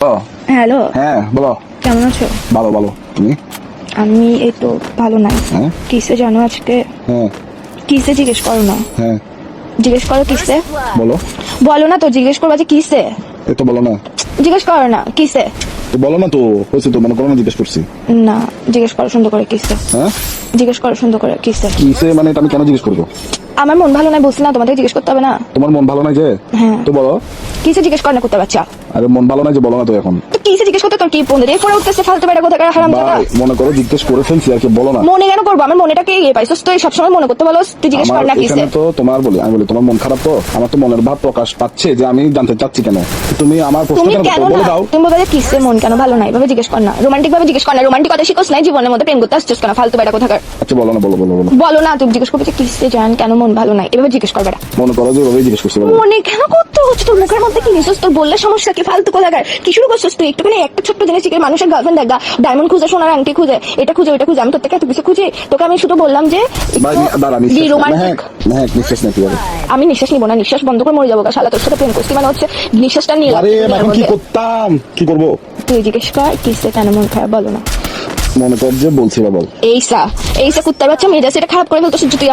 Hello, হ্যাঁ বলো। কেমন আছো? ভালো ভালো, তুমি? আমি এই তো ভালো নাই। হ্যাঁ কিসে জানো আজকে? হ্যাঁ কিসে জিজ্ঞেস করো না, হ্যাঁ জিজ্ঞেস করো কিসে। বলো। বলো না তো, জিজ্ঞেস করবা যে কিসে। এই তো বলো না, জিজ্ঞেস করো না কিসে। তো বলো না তো, হয়েছে তো, মনে করো না জিজ্ঞেস করছি। না, জিজ্ঞেস করো সুন্দর করে কিসে। হ্যাঁ জিজ্ঞেস করো সুন্দর করে কিসে। কিসে মানে এটা আমি কেন জিজ্ঞেস করবো? আমার মন ভালো নাই বলছি না, তোমাদের জিজ্ঞেস করতে হবে না। তোমার মন ভালো নাই যে? হ্যাঁ। তো বলো। কিসে জিজ্ঞেস করো না করতে বাচ্চা। আরে মন ভালো নাই যে, বলো না তো এখন। তো কিসে জিজ্ঞেস করতে তোর কি ফোন দিয়ে ফোনে উঠতেছে ফালতু বেটা কোথাকার হারাম জাদা। ভাই মনে করো জিজ্ঞেস করে ফেলছি আর কি, বলো না। মনে কেন করবো, আমার মনেটাকে ইয়ে পাইছস তুই সবসময় মনে করতে বলো, তুই জিজ্ঞেস আমার কর না কিসে। এখানে তো তোমার বলি, আমি বলি তোমার মন খারাপ, তো আমার তো মনের ভাব প্রকাশ পাচ্ছে যে আমি জানতে চাচ্ছি কেন। তুমি আমার প্রশ্ন তুমি কেন কেন বলে না, দাও। তুমি বলবে যে কিসে মন কেন ভালো নাই, এভাবে জিজ্ঞেস কর না, রোমান্টিক ভাবে জিজ্ঞেস কর না। রোমান্টিক কথা শিখোস নাই জীবনের মধ্যে, প্রেম করতে আসছিস কেন ফালতু বেটা কোথাকার। আচ্ছা বলো না, বলো বলো বলো। বলো না, তুমি জিজ্ঞেস করবে যে কিসে জান কেন মন ভালো নাই, এভাবে জিজ্ঞেস করবে না। মনে করো যে ওভাবেই জিজ্ঞেস করছি, বলো। মনে কেন করতে হচ্ছে, তোর মুখের মধ্যে কি নিছিস, তোর বললে সমস্যা কি ফালতু কোথাকার। কি শুরু করছিস তুই, একটুখানি একটা ছোট্ট জিনিস শিখে মানুষের গার্লফ্রেন্ড দেখা, ডায়মন্ড খুঁজে, সোনার আংটি খুঁজে, এটা খুঁজে ওইটা খুঁজে, আমি তোর থেকে এত কিছু খুঁজি। তোকে আমি শুধু বললাম যে ভাই দাঁড়া, রোমান্টিক। নিঃশ্বাস নাকি? আমি নিঃশ্বাস নিবো না, নিঃশ্বাস বন্ধ করে মরে যাবো গা, শালা তোর সাথে প্রেম করছি মানে হচ্ছে নিঃশ্বাসটা নিয়ে আরে এখন কি করতাম, কি করবো? তুই জিজ্ঞেস কর কিসে কেন মন খারাপ, বলো না। মনে কর যে বলছি বা বল। এইসা কুত্তার বাচ্চা মেজাজ এটা খারাপ করে ফেলতো তুই।